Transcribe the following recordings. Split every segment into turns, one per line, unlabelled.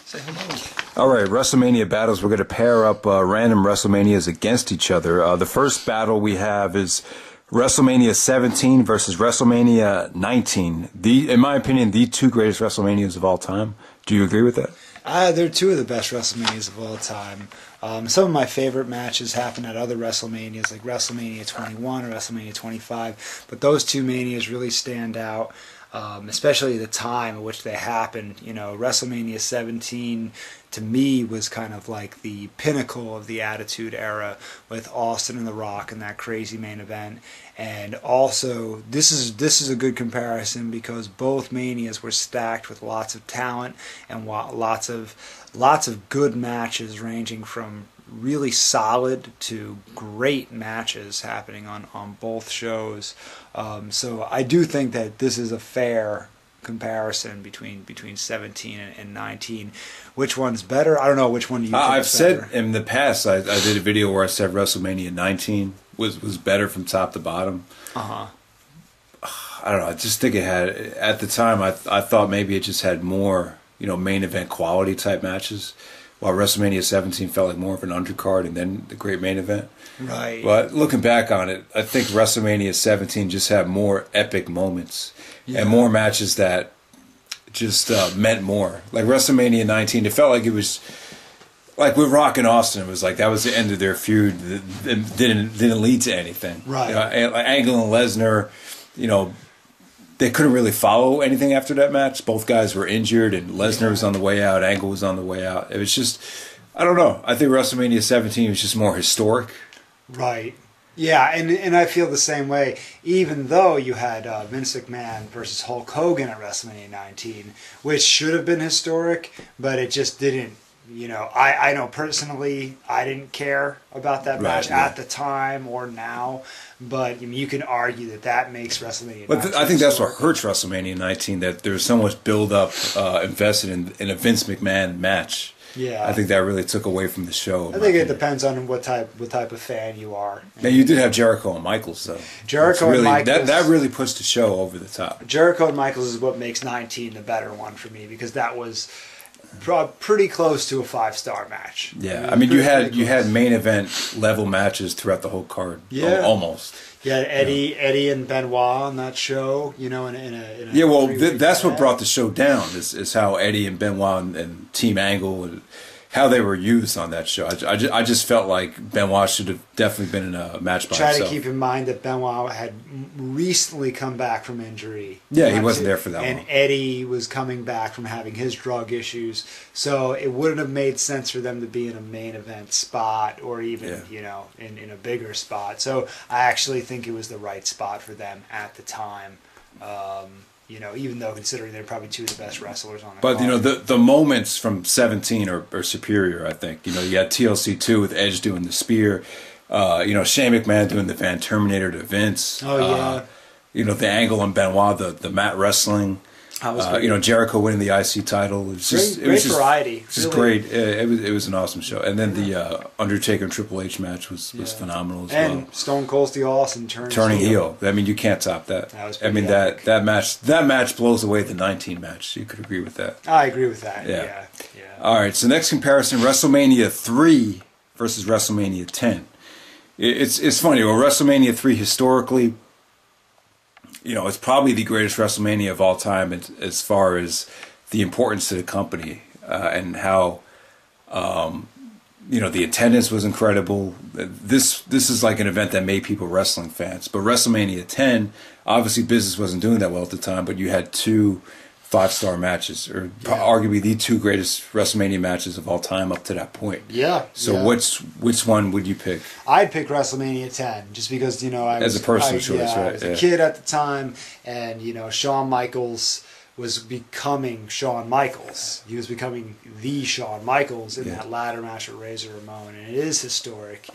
Say hello.
All right, WrestleMania battles. We're going to pair up random WrestleManias against each other. The first battle we have is WrestleMania 17 versus WrestleMania 19. In my opinion, the two greatest WrestleManias of all time. Do you agree with that?
They're two of the best WrestleManias of all time. Some of my favorite matches happen at other WrestleManias, like WrestleMania 21 or WrestleMania 25, but those two Manias really stand out, especially the time at which they happened. You know, WrestleMania 17 to me was kind of like the pinnacle of the Attitude Era with Austin and The Rock and that crazy main event. And also, this is a good comparison because both Manias were stacked with lots of talent and lots of good matches, ranging from really solid to great matches happening on both shows. So I do think that this is a fair comparison between 17 and 19. Which one's better? I don't know. Which one do you think
I've
is better?
said in the past, I did a video where I said WrestleMania 19 was better from top to bottom.
Uh-huh.
I don't know. I just think it had, at the time, I thought maybe it just had more, main event quality type matches, while WrestleMania 17 felt like more of an undercard and then the great main event.
Right.
But looking back on it, I think WrestleMania 17 just had more epic moments and more matches that just meant more. Like WrestleMania 19, it felt like it was like with Rock and Austin. It was like that was the end of their feud. That didn't lead to anything.
Right.
Angle and Lesnar, they couldn't really follow anything after that match. Both guys were injured, and Lesnar was on the way out. Angle was on the way out. It was just, I don't know. I think WrestleMania 17 was just more historic.
Right. Yeah, and I feel the same way. Even though you had Vince McMahon versus Hulk Hogan at WrestleMania 19, which should have been historic, but it just didn't. I know personally I didn't care about that match at the time or now, but you can argue that makes WrestleMania 19
But I think that's what hurts WrestleMania 19, that there's so much build-up invested in a Vince McMahon match.
Yeah,
I think that really took away from the show.
I think it depends on what type of fan you are.
Now, you did have Jericho and Michaels, though.
Jericho and Michaels.
That really pushed the show over the top.
Jericho and Michaels is what makes 19 the better one for me, because that was pretty close to a 5-star match.
Yeah, I mean, you had main event level matches throughout the whole card.
Yeah,
almost.
You had Eddie and Benoit on that show. In a
yeah. Well, that's what brought the show down is how Eddie and Benoit and Team Angle and how they were used on that show. I just felt like Benoit should have definitely been in a match by himself.
Try to keep in mind that Benoit had recently come back from injury.
Yeah, he wasn't there for that long.
And Eddie was coming back from having his drug issues. So it wouldn't have made sense for them to be in a main event spot or even, in a bigger spot. So I actually think it was the right spot for them at the time. Even though considering they're probably two of the best wrestlers on the card.
But, the moments from 17 are superior, I think. You had TLC 2 with Edge doing the spear. Shane McMahon doing the Van Terminator to Vince.
Oh, yeah.
The Angle and Benoit, the mat wrestling. Jericho winning the IC title. It was just
great variety.
It was just great. It was an awesome show. And then the Undertaker and Triple H match was phenomenal as well.
And Stone Cold Steve Austin turning
heel. I mean, you can't top that.
That was
that match blows away the 19 match. You could agree with that.
I agree with that. Yeah.
All right. So next comparison: WrestleMania 3 versus WrestleMania 10. It's funny. Well, WrestleMania 3 historically, it's probably the greatest WrestleMania of all time as far as the importance to the company and how, the attendance was incredible. This is like an event that made people wrestling fans. But WrestleMania 10, obviously business wasn't doing that well at the time, but you had two 5-star matches, or arguably the two greatest WrestleMania matches of all time up to that point.
Yeah.
So which one would you pick?
I'd pick WrestleMania 10 just because I was
as a personal choice, right?
I was a kid at the time, and Shawn Michaels was becoming Shawn Michaels. He was becoming the Shawn Michaels in that ladder match with Razor Ramon, and it is historic.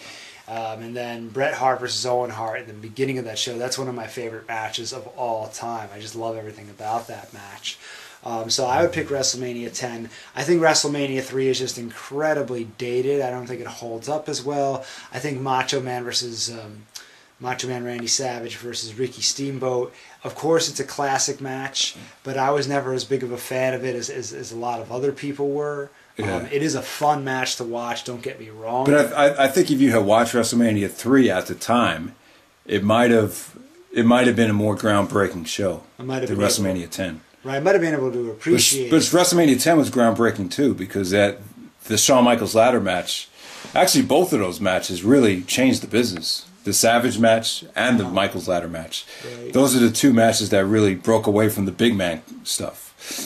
And then Bret Hart versus Owen Hart in the beginning of that show, that's one of my favorite matches of all time. I just love everything about that match. So I would pick WrestleMania 10. I think WrestleMania 3 is just incredibly dated. I don't think it holds up as well. I think Macho Man versus Macho Man Randy Savage versus Ricky Steamboat. Of course, it's a classic match, but I was never as big of a fan of it as a lot of other people were.
Yeah.
It is a fun match to watch, don't get me wrong.
But I think if you had watched WrestleMania 3 at the time, it might have been a more groundbreaking show than WrestleMania 10.
Right, I might have been able to appreciate
but WrestleMania 10 was groundbreaking too, because the Shawn Michaels ladder match, actually both of those matches really changed the business. The Savage match and the Michaels ladder match.
Right.
Those are the two matches that really broke away from the big man stuff.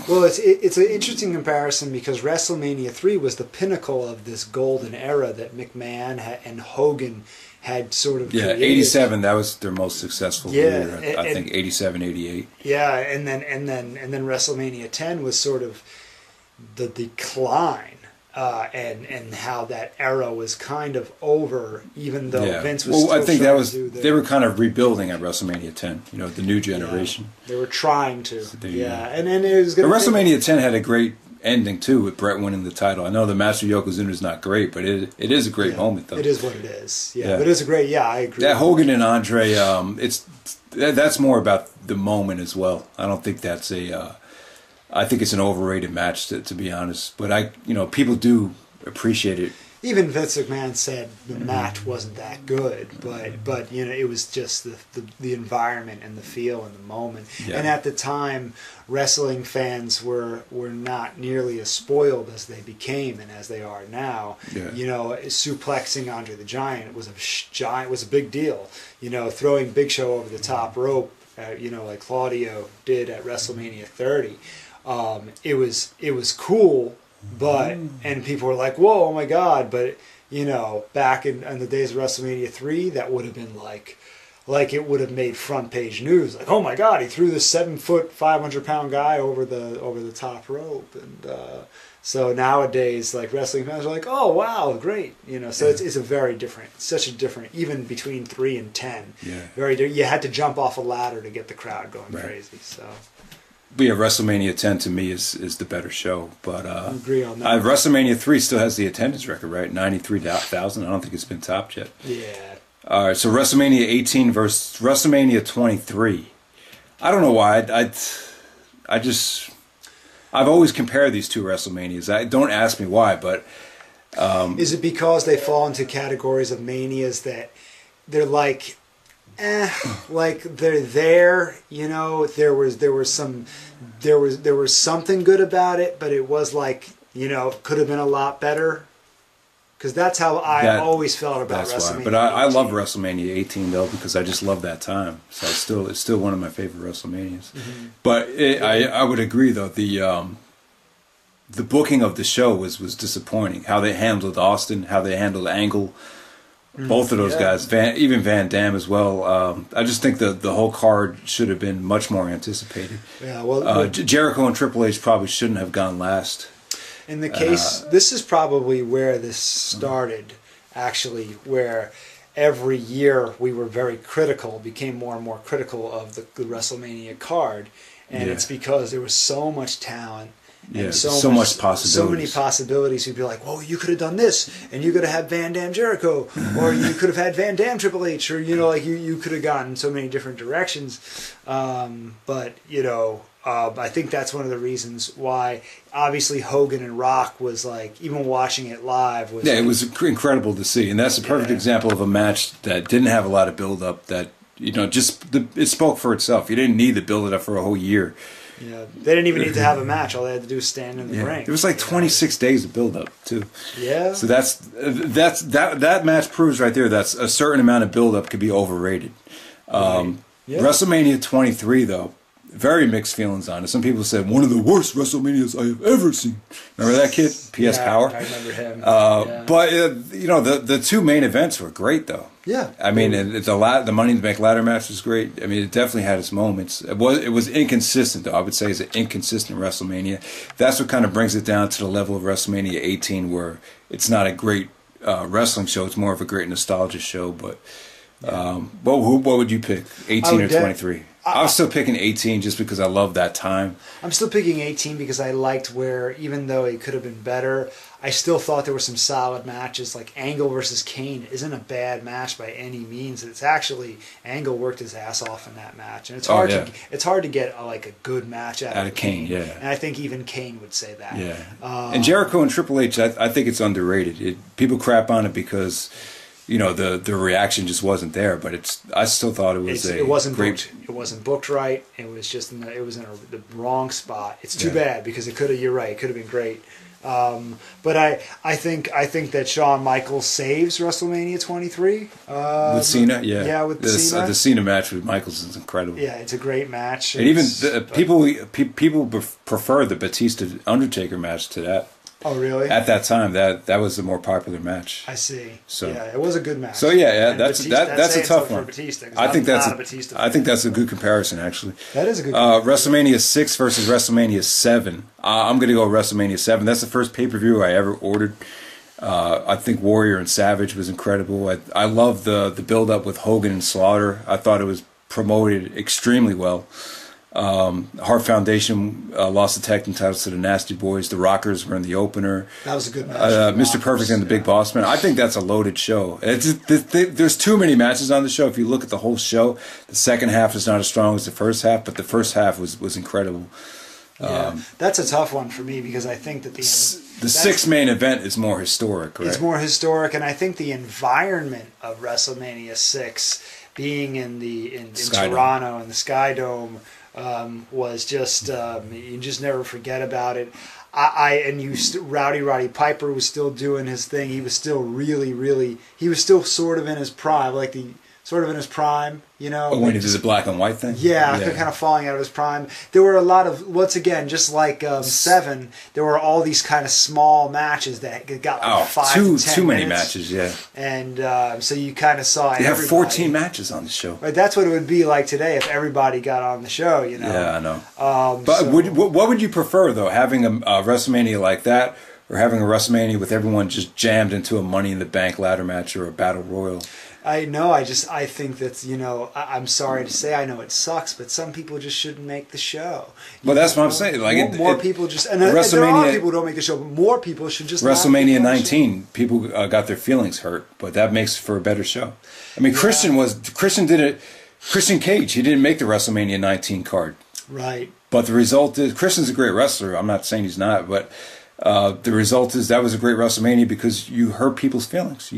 Well, it's an interesting comparison because WrestleMania 3 was the pinnacle of this golden era that McMahon and Hogan had sort of created.
87, that was their most successful year. I think 87, 88.
Yeah, and then WrestleMania 10 was sort of the decline. And how that era was kind of over, even though Vince was still
I think
trying to do
they were kind of rebuilding at WrestleMania 10. The new generation.
Yeah, they were trying to. And then it was going.
WrestleMania 10 had a great ending too, with Brett winning the title. I know the match with Yokozuna is not great, but it is a great moment though.
It is what it is. Yeah, but it's a great. Yeah, I agree.
That Hogan and Andre, that's more about the moment as well. I don't think that's I think it's an overrated match, to be honest. But people do appreciate it.
Even Vince McMahon said the match wasn't that good, but it was just the environment and the feel and the moment. Yeah. And at the time, wrestling fans were not nearly as spoiled as they became and as they are now. Yeah. Suplexing Andre the Giant was a big deal. Throwing Big Show over the top rope, like Claudio did at WrestleMania 30. It was cool, and people were like, "Whoa, oh my God!" But back in the days of WrestleMania 3, that would have been like it would have made front page news. Like, "Oh my God, he threw this 7-foot, 500-pound guy over the top rope." And so nowadays, like wrestling fans are like, "Oh wow, great!" So it's such a different, even between 3 and 10. Yeah, you had to jump off a ladder to get the crowd going crazy. So.
But yeah, WrestleMania 10 to me is the better show. But
I agree on that.
WrestleMania 3 still has the attendance record, right? 93,000. I don't think it's been topped yet.
Yeah.
All right, so WrestleMania 18 versus WrestleMania 23. I don't know why. I've always compared these two WrestleManias. Don't ask me why, but
is it because they fall into categories of manias that they're like? Like they're there, there was something good about it, but it was like, could have been a lot better. Because that's how I always felt about WrestleMania.
But I love WrestleMania 18 though, because I just love that time. So it's still one of my favorite WrestleManias. Mm-hmm. But I would agree though, the booking of the show was disappointing. How they handled Austin, how they handled Angle. Both of those guys, even Van Damme as well. I just think the whole card should have been much more anticipated.
Yeah, well,
Jericho and Triple H probably shouldn't have gone last.
In the case, this is probably where this started, actually, where every year we were very critical, became more and more critical of the WrestleMania card, and it's because there was so much talent.
Yeah, so much possibilities.
So many possibilities. You'd be like, "Well, you could have done this, and you could have had Van Damme Jericho, or you could have had Van Damme Triple H, or you could have gone so many different directions." But I think that's one of the reasons why. Obviously, Hogan and Rock was like, even watching it live was.
Yeah, it was incredible to see, and that's a perfect example of a match that didn't have a lot of build up. That it spoke for itself. You didn't need to build it up for a whole year.
Yeah, they didn't even need to have a match. All they had to do was stand in the ring.
It was like 26 days of build-up too.
Yeah.
So that match proves right there that a certain amount of build-up could be overrated. WrestleMania 23 though, very mixed feelings on it. Some people said one of the worst WrestleManias I have ever seen. Remember that kid, P.S. Power?
I remember him.
But the two main events were great though.
Yeah,
I mean, the Money in the Bank ladder match was great. I mean, it definitely had its moments. It was inconsistent, though. I would say it's an inconsistent WrestleMania. That's what kind of brings it down to the level of WrestleMania 18, where it's not a great wrestling show. It's more of a great nostalgia show. But what would you pick, 18 or 23? I was still picking 18 just because I love that time.
I'm still picking 18 because I liked where, even though it could have been better, I still thought there were some solid matches. Like Angle versus Kane isn't a bad match by any means. It's actually, Angle worked his ass off in that match, and it's hard to get a good match out of
Kane. Yeah,
and I think even Kane would say that.
Yeah, and Jericho and Triple H, I think it's underrated. People crap on it because, the reaction just wasn't there. But I still thought it wasn't great.
It wasn't booked right. It was just it was in the wrong spot. It's too bad because you're right. It could have been great. But I think that Shawn Michaels saves WrestleMania 23
with Cena. Yeah,
with Cena.
The Cena match with Michaels is incredible.
Yeah, it's a great match.
And even people prefer the Batista Undertaker match to that.
Oh, really?
At that time, that was the more popular match.
I see.
So
yeah, it was a good match.
So that's a tough one.
Batista,
I think that's a good comparison, actually.
That is a good
WrestleMania 6 versus WrestleMania 7. I'm going to go WrestleMania 7. That's the first pay-per-view I ever ordered. I think Warrior and Savage was incredible. I love the build-up with Hogan and Slaughter. I thought it was promoted extremely well. Hart Foundation lost the tag team titles to the Nasty Boys. The Rockers were in the opener.
That was a good match.
Mr. Perfect and the Big Boss Man. I think that's a loaded show. There's too many matches on the show. If you look at the whole show, the second half is not as strong as the first half, but the first half was incredible.
That's a tough one for me because I think that the
sixth main event is more historic, right?
It's more historic, and I think the environment of WrestleMania 6 being in Toronto in the Sky Dome was just you just never forget about it. Roddy Piper was still doing his thing. He was still he was still sort of in his prime,
when he did the black and white thing?
Yeah, kind of falling out of his prime. There were a lot of, once again, just like 7, there were all these kind of small matches that got 5 to 10
too many
minutes.
matches, yeah.
And so you kind of saw
They have 14 matches on the show.
Right, that's what it would be like today if everybody got on the show,
Yeah, I know. But what would you prefer, though, having a WrestleMania like that or having a WrestleMania with everyone just jammed into a Money in the Bank ladder match or a Battle Royal?
I think that, I'm sorry to say, I know it sucks, but some people just shouldn't make the show.
Well, that's what I'm saying. Like
more people just, and there are people who don't make the show, but more people should just.
WrestleMania 19, people got their feelings hurt, but that makes for a better show. I mean, Christian did it. Christian Cage, he didn't make the WrestleMania 19 card,
right?
But the result is Christian's a great wrestler. I'm not saying he's not, but. The result is that was a great WrestleMania because you hurt people's feelings.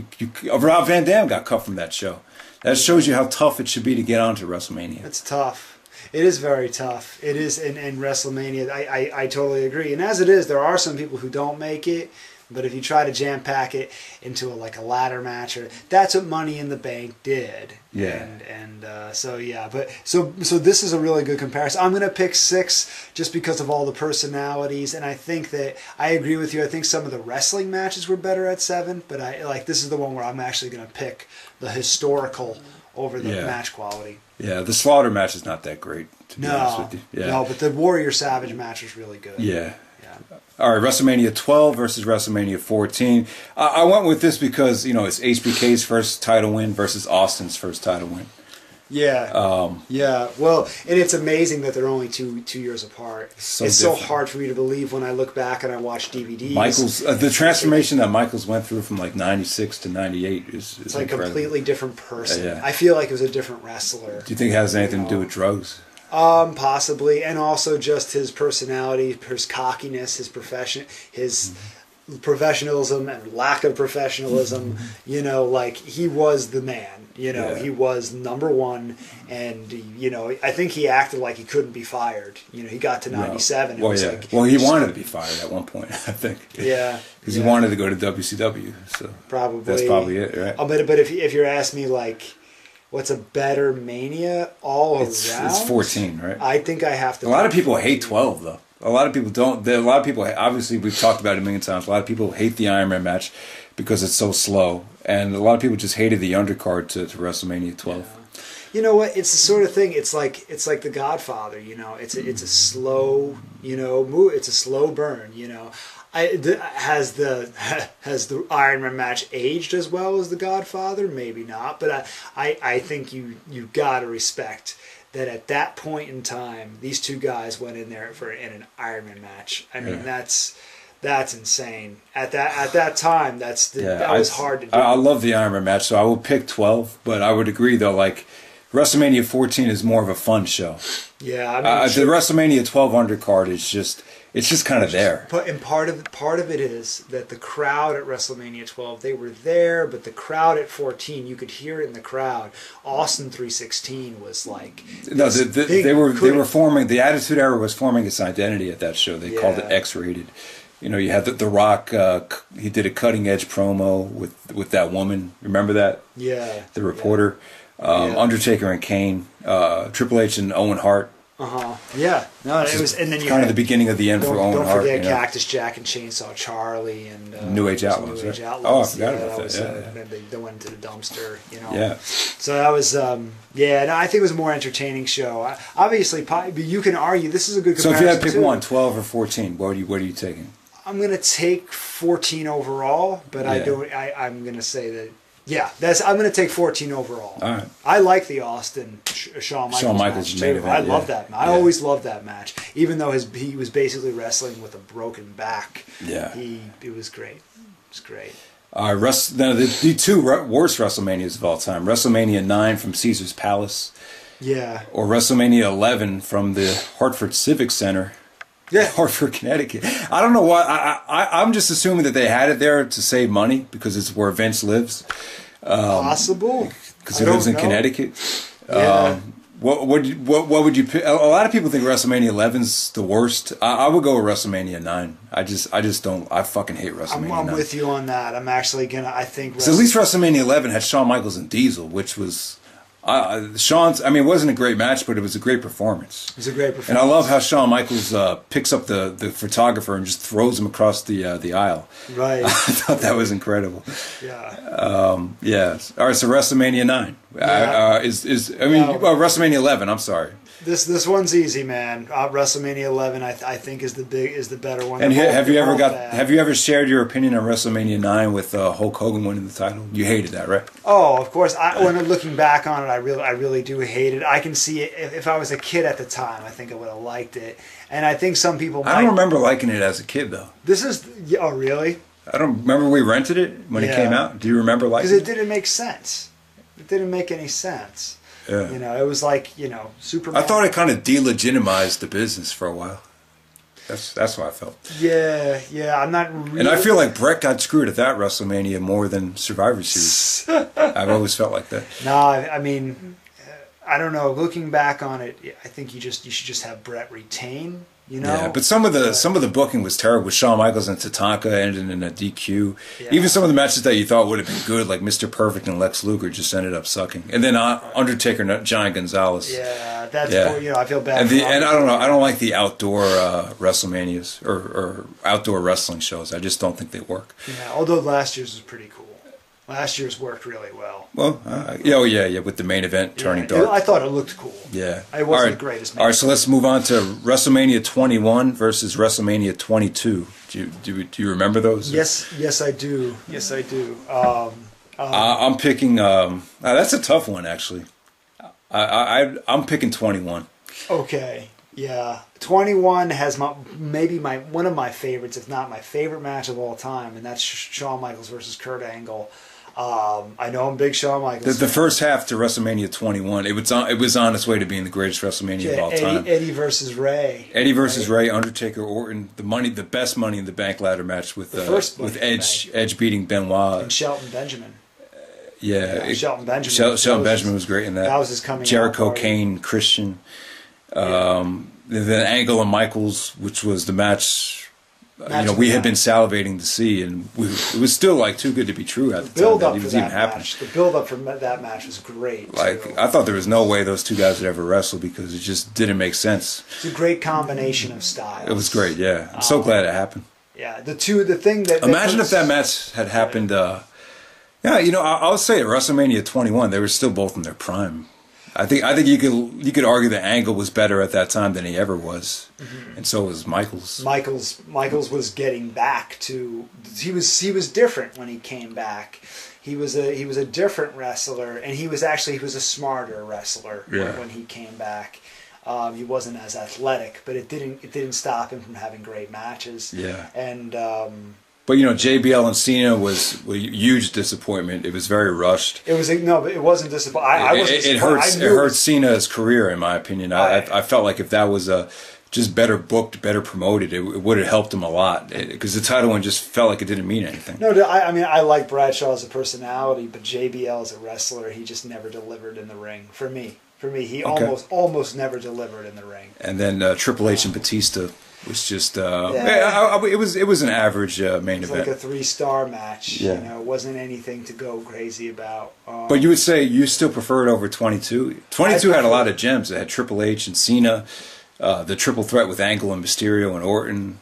Rob Van Dam got cut from that show. That shows you how tough it should be to get onto WrestleMania.
It's tough. It is very tough. It is in WrestleMania. I totally agree. And as it is, there are some people who don't make it. But if you try to jam pack it into a ladder match, that's what Money in the Bank did.
Yeah.
So this is a really good comparison. I'm going to pick 6 just because of all the personalities, and I think that I agree with you. I think some of the wrestling matches were better at 7, but this is the one where I'm actually going to pick the historical over the match quality.
Yeah, the Slaughter match is not that great, to be honest with you. Yeah.
No, but the Warrior Savage match was really good.
Yeah. All right, WrestleMania 12 versus WrestleMania 14. I went with this because, it's HBK's first title win versus Austin's first title win.
Yeah. Well, and it's amazing that they're only two years apart. It's so hard for me to believe when I look back and I watch DVDs.
The transformation that Michaels went through from 96 to 98 is
it's like a completely different person.
Yeah.
I feel like it was a different wrestler.
Do you think it has anything to do with drugs?
Possibly, and also just his personality, his cockiness, his professionalism and lack of professionalism. He was the man. He was number one, and I think he acted like he couldn't be fired. He got to 97.
Well, he wanted to be fired at one point, I think.
Yeah,
because he wanted to go to WCW. So
probably
that's probably it, right?
But if you're asking me what's a better Mania all around?
It's 14, right?
I think I have to.
A lot of people hate 12, though. A lot of people don't. A lot of people, obviously, we've talked about it a million times. A lot of people hate the Iron Man match because it's so slow. And a lot of people just hated the undercard to WrestleMania 12.
Yeah. You know what? It's the sort of thing. It's like The Godfather. It's a slow move. It's a slow burn. Has the Iron Man match aged as well as The Godfather? Maybe not, but I think you got to respect that at that point in time, these two guys went in there in an Iron Man match. I mean, that's insane. At that time, that was hard to do.
I love the Iron Man match, so I would pick 12. But I would agree though, like WrestleMania 14 is more of a fun show.
Yeah, I mean,
the WrestleMania 12 undercard is just kind of there.
And part of it is that the crowd at WrestleMania 12, they were there, but the crowd at 14, you could hear it in the crowd. Austin 316 was like
they were forming, the Attitude Era was forming its identity at that show. They called it X-rated. You know, you had the Rock. He did a cutting edge promo with that woman. Remember that?
Yeah.
The reporter, Undertaker and Kane, Triple H and Owen Hart.
Yeah. No, it was, and then you
kind of the beginning of the end for Owen Hart.
Don't forget Cactus Jack and Chainsaw Charlie and
New Age Outlaws.
New Age Outlaws.
Oh, I forgot about that.
And they went into the dumpster. You know.
Yeah.
So that was no, I think it was a more entertaining show. Obviously, you can argue this is a good comparison.
So if you had to pick one, 12 or 14, what are you taking?
I'm going to take 14 overall, but I'm going to say that. Yeah, I'm going to take 14 overall.
All right.
I like the Austin Shawn Michaels match
main
too.
event,
I love that. I always loved that match, even though he was basically wrestling with a broken back.
Yeah,
it was great. It was great.
All right, now the two worst WrestleManias of all time: WrestleMania 9 from Caesar's Palace, or WrestleMania 11 from the Hartford Civic Center. Yeah, Hartford, Connecticut. I don't know why. I'm just assuming that they had it there to save money because it's where Vince lives.
Possible.
Because he lives in Connecticut.
Yeah.
What would you pick? A lot of people think WrestleMania 11's the worst. I would go with WrestleMania 9. I just don't. I fucking hate WrestleMania 9.
I'm with you on that. I'm actually gonna. I think.
So at least WrestleMania 11 had Shawn Michaels and Diesel, which was. Shawn's, I mean, it wasn't a great match, but it was a great performance.
It was a great performance.
And I love how Shawn Michaels picks up the photographer and just throws him across the aisle.
Right.
I thought that was incredible.
Yeah.
Yes. All right, so WrestleMania 9.
Yeah.
WrestleMania 11, I'm sorry.
This one's easy, man. WrestleMania 11, I think is the better one.
And have you ever shared your opinion on WrestleMania 9 with Hulk Hogan winning the title? You hated that, right?
Oh, of course. When I'm looking back on it, I really do hate it. I can see it. If I was a kid at the time, I think I would have liked it. And I think some people might.
I don't remember liking it as a kid, though.
Oh, really?
I don't remember we rented it when it came out. Do you remember liking it?
Because it didn't make sense. It didn't make any sense.
Yeah.
You know, it was like, Superman.
I thought it kind of delegitimized the business for a while. That's what I felt.
Yeah, I'm not really...
And I feel like Brett got screwed at that WrestleMania more than Survivor Series. I've always felt like that.
No, I mean, I don't know. Looking back on it, I think you should just have Brett retain.
Yeah, but some of the booking was terrible. With Shawn Michaels and Tatanka ended in a DQ. Yeah. Even some of the matches that you thought would have been good, like Mr. Perfect and Lex Luger, just ended up sucking. And then Undertaker and Giant Gonzalez.
Yeah, I feel bad.
And I don't know. I don't like the outdoor WrestleManias or outdoor wrestling shows. I just don't think they work.
Yeah, although last year's was pretty cool. Last year's worked really well.
Well, with the main event turning dark.
I thought it looked cool.
Yeah.
It wasn't the greatest match.
All right, so let's move on to WrestleMania 21 versus WrestleMania 22. Do you remember those?
Yes, I do. Yes, I do.
I'm picking... that's a tough one, actually. I'm picking 21.
Okay. Yeah, 21 has one of my favorites, if not my favorite match of all time, and that's Shawn Michaels versus Kurt Angle. I know I'm a big Shawn Michaels.
The first half to WrestleMania 21, it was on its way to being the greatest WrestleMania of all time.
Eddie versus Ray.
Eddie versus Ray, Undertaker, Orton, the best Money in the Bank ladder match with Edge beating Benoit
and Shelton Benjamin.
Shelton
Benjamin.
Shelton Benjamin was great in that.
That was his coming out
Jericho,
party.
Kane, Christian. The Angle and Michaels, which was the match we had been salivating to see, and it was still like too good to be true at the time that it was even happening.
The build up for that match was great.
Like I thought there was no way those two guys would ever wrestle because it just didn't make sense.
It's a great combination of styles.
It was great, yeah. I'm so glad it happened.
Yeah, imagine
if that match had happened. I would say at WrestleMania 21 they were still both in their prime. I think you could argue that Angle was better at that time than he ever was, and so was Michaels.
Michaels was getting back to he was different when he came back. He was a different wrestler, and he was a smarter wrestler when he came back. He wasn't as athletic, but it didn't stop him from having great matches.
Yeah,
and.
But JBL and Cena was a huge disappointment. It was very rushed.
But it wasn't disappointing.
It hurts Cena's career, in my opinion. I felt like if that was just better booked, better promoted, it would have helped him a lot. Because the title one just felt like it didn't mean anything.
No, I like Bradshaw as a personality, but JBL as a wrestler, he just never delivered in the ring. For me, he almost never delivered in the ring.
And then Triple H and Batista was just it was an average main event.
Like a 3-star match. Yeah. It wasn't anything to go crazy about.
But you would say you still prefer it over 22. 22 had a lot of gems. It had Triple H and Cena, the triple threat with Angle and Mysterio and Orton,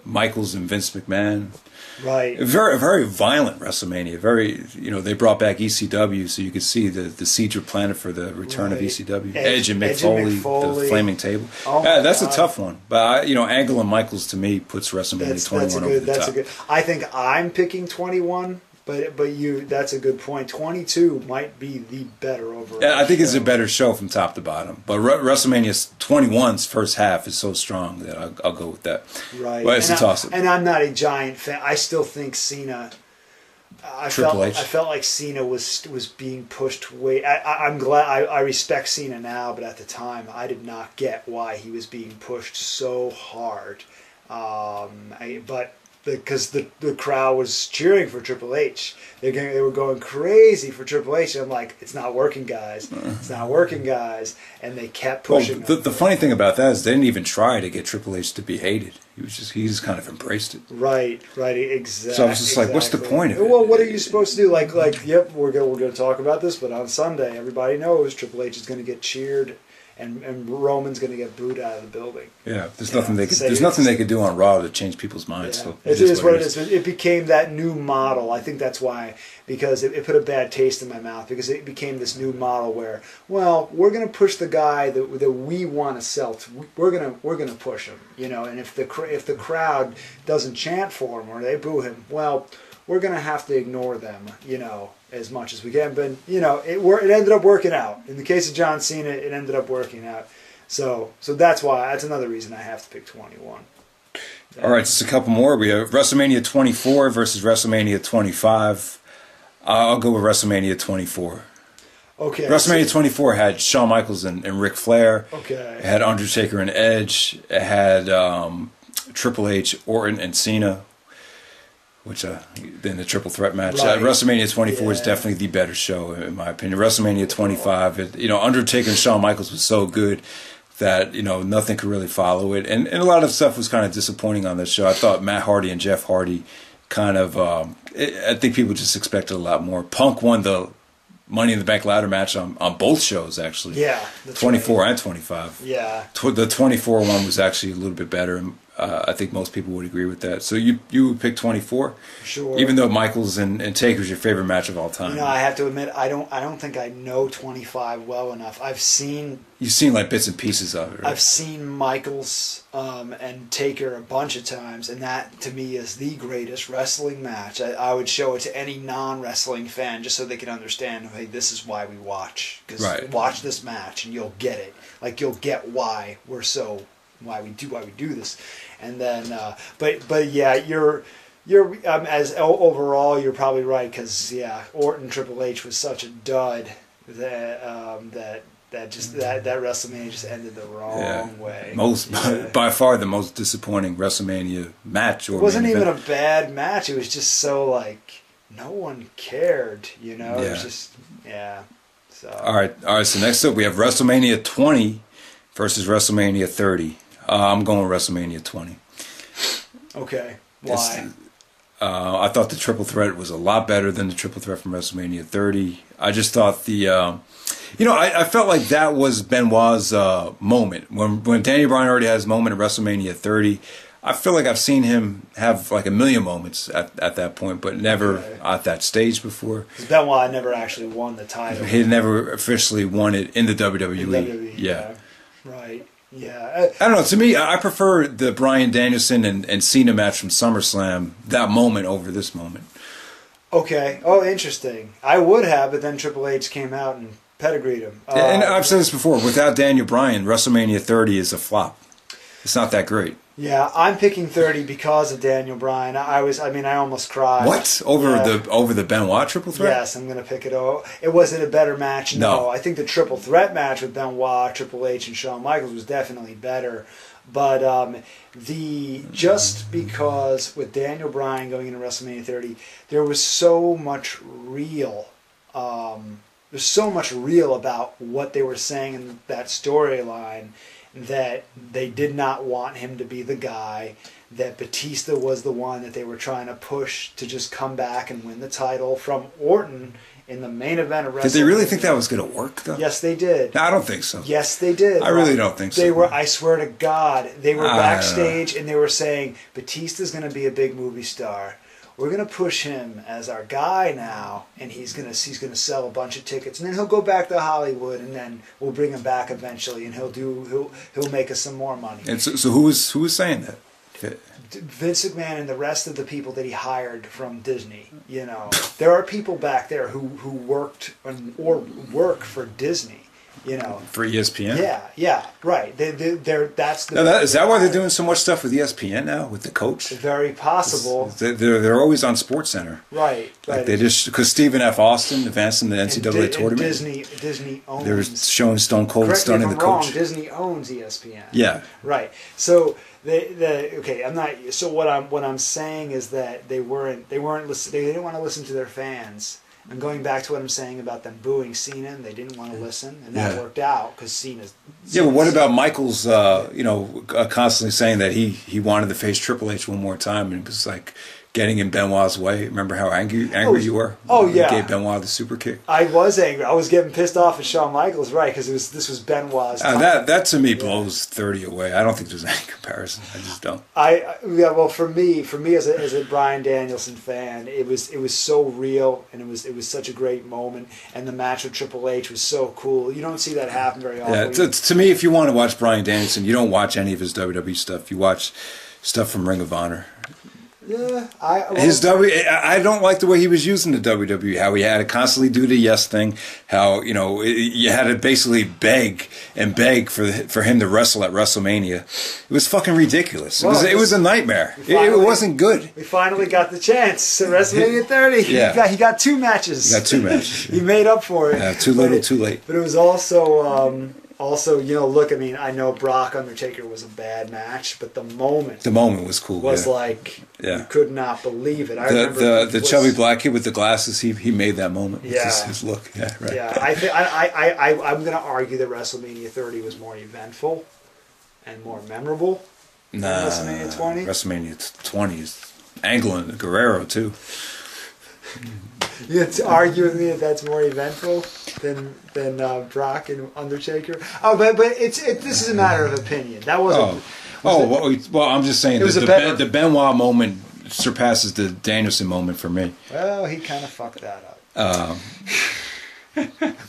Michaels and Vince McMahon.
Right.
Very, very violent WrestleMania. Very, they brought back ECW, so you could see the seeds were planted for the return of ECW. Edge and Mick Foley, the Flaming Table. That's a tough one. But Angle and Michaels to me puts WrestleMania 21 over the top.
I think I'm picking 21. But that's a good point. 22 might be the better overall.
Yeah, I think it's a better show from top to bottom. But WrestleMania 21's first half is so strong that I'll go with that.
Right.
But it's a toss-up.
And I'm not a giant fan. I still think Cena. I felt like Cena was being pushed way. I'm glad. I respect Cena now, but at the time I did not get why he was being pushed so hard. Because the crowd was cheering for Triple H. They were going crazy for Triple H. And I'm like, it's not working, guys. It's not working, guys. And they kept pushing.
Well, the funny thing about that is they didn't even try to get Triple H to be hated. He just kind of embraced it.
Right, exactly.
So I was just like, what's the point of it?
Well, what are you supposed to do? Like, yep, we're gonna talk about this, but on Sunday, everybody knows Triple H is gonna get cheered. And Roman's going to get booed out of the building.
Yeah, there's nothing they could do on Raw to change people's minds.
Yeah.
So
it is what it is. It became that new model. I think that's why, because it put a bad taste in my mouth, because it became this new model where, well, we're going to push the guy that we want to sell to. We're going to push him, And if the crowd doesn't chant for him or they boo him, well, we're going to have to ignore them, as much as we can. But, it ended up working out. In the case of John Cena, it ended up working out. So that's another reason I have to pick 21.
All right, just a couple more. We have WrestleMania 24 versus WrestleMania 25. I'll go with WrestleMania 24.
Okay.
WrestleMania 24 had Shawn Michaels and Ric Flair.
Okay.
It had Undertaker and Edge. It had Triple H, Orton, and Cena. Which then the triple threat match.
Right.
WrestleMania 24 is definitely the better show in my opinion. WrestleMania 25, Undertaker and Shawn Michaels was so good that nothing could really follow it, and a lot of stuff was kind of disappointing on this show. I thought Matt Hardy and Jeff Hardy kind of. I think people just expected a lot more. Punk won the Money in the Bank ladder match on both shows actually.
Yeah,
24
right.
and 25.
Yeah,
the 24 one was actually a little bit better. I think most people would agree with that. So you would pick 24,
sure.
Even though Michaels and Taker's your favorite match of all time.
I have to admit I don't think I know 25 well enough.
You've seen like bits and pieces of it. Right?
I've seen Michaels and Taker a bunch of times, and that to me is the greatest wrestling match. I would show it to any non-wrestling fan just so they can understand. Hey, this is why we watch. Because watch this match and you'll get it. Like you'll get why we do this. And then, but yeah, you're as overall, you're probably right, because Orton Triple H was such a dud that that WrestleMania just ended the wrong way.
By far the most disappointing WrestleMania match. It
wasn't even a bad match. It was just so like no one cared, It was just So
all right. So next up we have WrestleMania 20 versus WrestleMania 30. I'm going with WrestleMania 20.
Okay. Why?
I thought the triple threat was a lot better than the triple threat from WrestleMania 30. I just thought I felt like that was Benoit's moment. When Daniel Bryan already had his moment at WrestleMania 30, I feel like I've seen him have like a million moments at that point, but never at that stage before.
Because Benoit never actually won the title.
He never officially won it in the WWE.
In WWE,
yeah.
Right. Yeah.
I don't know. To me, I prefer the Bryan Danielson and Cena match from SummerSlam, that moment over this moment.
Okay. Oh, interesting. I would have, but then Triple H came out and pedigreed him.
And I've said this before. Without Daniel Bryan, WrestleMania 30 is a flop. It's not that great.
Yeah, I'm picking 30 because of Daniel Bryan. I almost cried.
What? Over the Benoit triple threat?
Yes, I'm going to pick it over. Was it a better match? No. I think the triple threat match with Benoit, Triple H, and Shawn Michaels was definitely better. But just because with Daniel Bryan going into WrestleMania 30, there was so much real. There's so much real about what they were saying in that storyline, that they did not want him to be the guy, that Batista was the one that they were trying to push to just come back and win the title from Orton in the main event of WrestleMania.
Did they really think that was going to work, though?
Yes, they did.
No, I don't think so.
Yes, they did.
I really don't think so.
They were. I swear to God, they were backstage and they were saying, Batista's going to be a big movie star. We're going to push him as our guy now, and he's going to sell a bunch of tickets, and then he'll go back to Hollywood, and then we'll bring him back eventually, and he'll make us some more money.
And so who was saying that?
Vince McMahon and the rest of the people that he hired from Disney. You know, there are people back there who worked or work for Disney. You know,
for ESPN.
Yeah, right. That's the.
Now is that why they're doing so much stuff with ESPN now with the coach?
Very possible.
They're always on SportsCenter.
Right.
Like they just because Stephen F. Austin advanced in the NCAA tournament.
Disney owns.
They're showing Stone Cold stunning the coach.
Disney owns ESPN.
Yeah.
Right. So I'm not. So what I'm saying is that they weren't listening. They didn't want to listen to their fans. And going back to what I'm saying about them booing Cena, and they didn't want to listen, and that worked out because Cena's.
Yeah, but what about Michaels? Constantly saying that he wanted to face Triple H one more time, and it was like getting in Benoit's way. Remember how angry you were?
Oh yeah,
you gave Benoit the super kick.
I was angry. I was getting pissed off at Shawn Michaels, right? Because this was Benoit's time.
That to me blows 30 away. I don't think there's any comparison. I just don't.
Well, for me as a Bryan Danielson fan, it was so real, and it was such a great moment, and the match with Triple H was so cool. You don't see that happen very often.
Yeah, to me, if you want to watch Bryan Danielson, you don't watch any of his WWE stuff. You watch stuff from Ring of Honor.
Yeah,
I don't like the way he was using the WWE. How he had to constantly do the yes thing. How you had to basically beg for him to wrestle at WrestleMania. It was fucking ridiculous. It was a nightmare. It wasn't good.
We finally got the chance at WrestleMania 30.
Yeah.
He got two matches.
He
made up for it.
Yeah, too little, too late.
But it was also. Look, I know Brock Undertaker was a bad match, but the moment
was cool.
Was like you could not believe it. I
remember the chubby black kid with the glasses. He made that moment.
Yeah,
his look. Yeah, right.
Yeah, I'm going to argue that WrestleMania 30 was more eventful and more memorable than WrestleMania 20.
WrestleMania 20 is Angle and Guerrero too.
You have to argue with me that that's more eventful than Brock and Undertaker. Oh, but this is a matter of opinion. That wasn't.
Well, I'm just saying the Benoit moment surpasses the Danielson moment for me.
Well, he kind of fucked that up.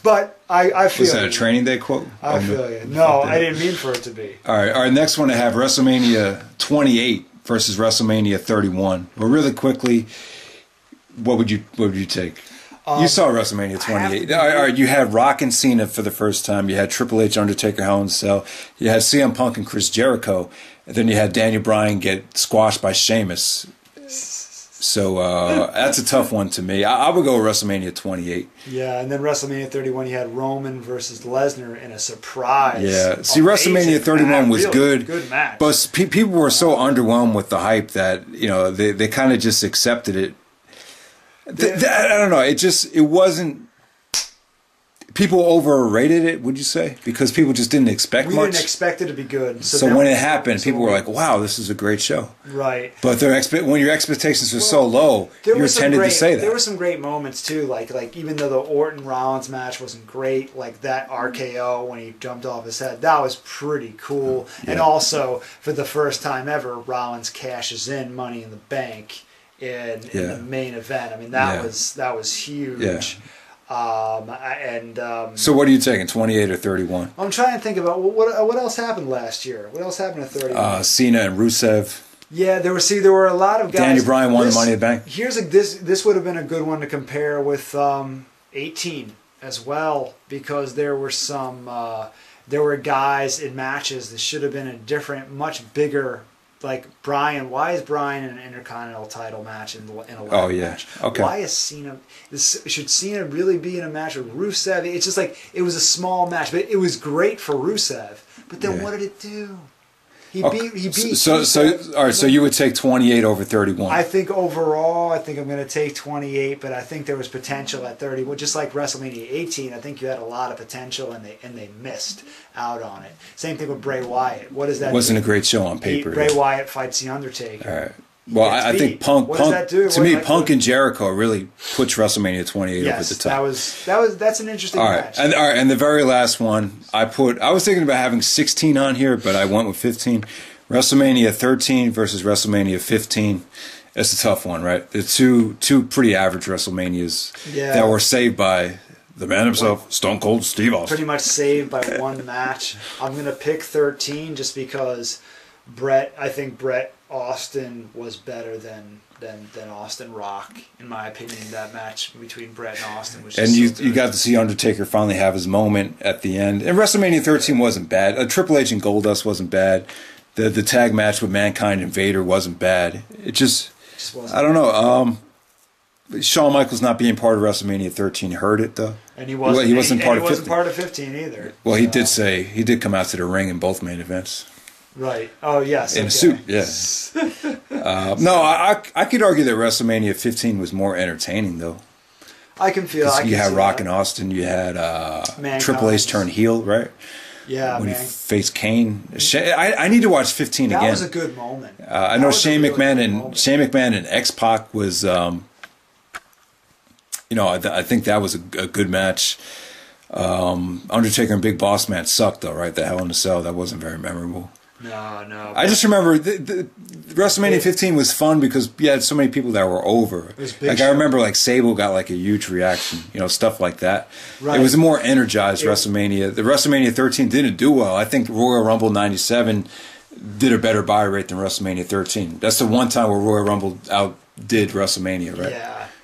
But I feel.
Was that a Training Day quote?
I feel you. No, I didn't mean for it to be.
All right, our next one I have WrestleMania 28 versus WrestleMania 31. Well, really quickly. What would you take? You saw WrestleMania 28. All right, you had Rock and Cena for the first time. You had Triple H, Undertaker, Hell in a Cell. You had CM Punk and Chris Jericho. And then you had Daniel Bryan get squashed by Sheamus. So that's a tough one to me. I would go with WrestleMania 28.
Yeah, and then WrestleMania 31, you had Roman versus Lesnar in a surprise.
Yeah, see, WrestleMania 31 was good.
Good match.
But people were so underwhelmed with the hype that they kind of just accepted it. I don't know. It wasn't. people overrated it, would you say? Because people just didn't expect much?
We didn't expect it to be good.
So when it happened, people were like, wow, this is a great show.
Right.
But when your expectations are so low, you're tended to say that.
There were some great moments, too. Like even though the Orton-Rollins match wasn't great, like that RKO when he jumped off his head, that was pretty cool. Yeah. And also, for the first time ever, Rollins cashes in Money in the Bank in the main event. I mean, that was huge.
Yeah.
So
what are you taking, 28 or 31?
I'm trying to think about what else happened last year. What else happened at 31?
Cena and Rusev.
Yeah, there were a lot of guys.
Daniel Bryan won the Money in the Bank.
This would have been a good one to compare with 18 as well, because there were guys in matches that should have been a different, much bigger. Like Bryan, why is Bryan in an Intercontinental title match in a match?
Okay.
Why is Cena? Should Cena really be in a match with Rusev? It's just like it was a small match, but it was great for Rusev. But then what did it do? He beat.
So all right. So you would take 28 over 31.
I think overall, I'm going to take 28, but I think there was potential at 30. Well, just like WrestleMania 18, I think you had a lot of potential, and they missed out on it. Same thing with Bray Wyatt. What is that?
Wasn't a great show on paper.
Bray Wyatt fights The Undertaker.
All right. Well, I think Punk.
What does that do?
To me, Punk and Jericho really puts WrestleMania 28 over the top.
That's an interesting match.
And the very last one I was thinking about having 16 on here, but I went with 15. WrestleMania 13 versus WrestleMania 15. It's a tough one, right? The two pretty average WrestleManias that were saved by the man himself, Stone Cold Steve Austin.
Pretty much saved by one match. I'm going to pick 13 just because I think Bret Austin was better than Austin Rock, in my opinion. That match between Bret and Austin was just
you got to see Undertaker finally have his moment at the end. And WrestleMania 13 wasn't bad. Triple H and Goldust wasn't bad. The tag match with Mankind and Vader wasn't bad. It just wasn't. I don't know. Shawn Michaels not being part of WrestleMania 13 hurt it though.
And he wasn't
part
of 15 either.
Well, he did come out to the ring in both main events.
Right. Oh, yes.
In a suit, yes. No, I could argue that WrestleMania 15 was more entertaining, though.
I can feel it.
You had Rock and Austin. You had Triple H turn heel, right?
Yeah,
when he faced Kane. I need to watch 15 again.
That was a good moment.
I know Shane McMahon and X-Pac was, I think that was a good match. Undertaker and Big Boss Man sucked, though, right? The Hell in a Cell, that wasn't very memorable.
No.
I just remember the WrestleMania 15 was fun because you had so many people that were over. I remember like Sable got like a huge reaction, stuff like that. Right. It was a more energized WrestleMania. The WrestleMania 13 didn't do well. I think Royal Rumble 97 did a better buy rate than WrestleMania 13. That's the one time where Royal Rumble outdid WrestleMania, right?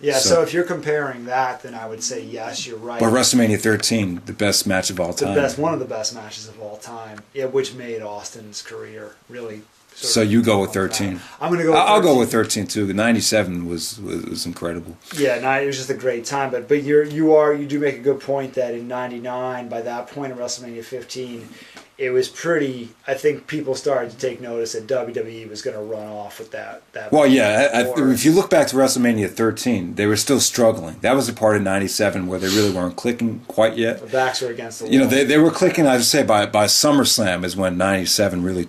Yeah. So if you're comparing that, then I would say yes, you're right.
But WrestleMania 13, the best match of all time.
One of the best matches of all time. Yeah, which made Austin's career really.
So you go with 13.
I'm going to go.
I'll go with 13 too. 97 was incredible.
Yeah, it was just a great time. But you do make a good point that in '99, by that point in WrestleMania 15. It was pretty. I think people started to take notice that WWE was going to run off with that.
Well, if you look back to WrestleMania 13, they were still struggling. That was a part of '97 where they really weren't clicking quite yet.
The backs were against the wall.
They were clicking. I would say by SummerSlam is when '97 really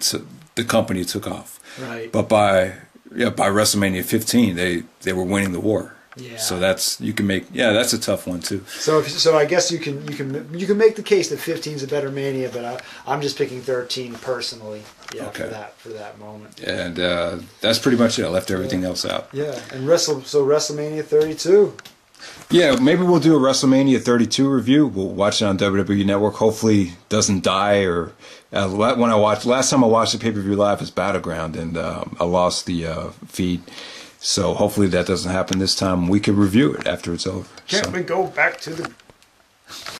the company took off.
Right.
But by WrestleMania 15, they were winning the war.
Yeah.
So that's a tough one too.
So I guess you can make the case that 15 is a better Mania, but I'm just picking 13 personally. Yeah, okay. for that moment.
And that's pretty much it. I left everything else out.
Yeah, and WrestleMania 32.
Yeah, maybe we'll do a WrestleMania 32 review. We'll watch it on WWE Network. Hopefully, it doesn't die. Or last time I watched the pay-per-view live was Battleground, and I lost the feed. So hopefully that doesn't happen this time. We could review it after it's over.
Can't we go back to the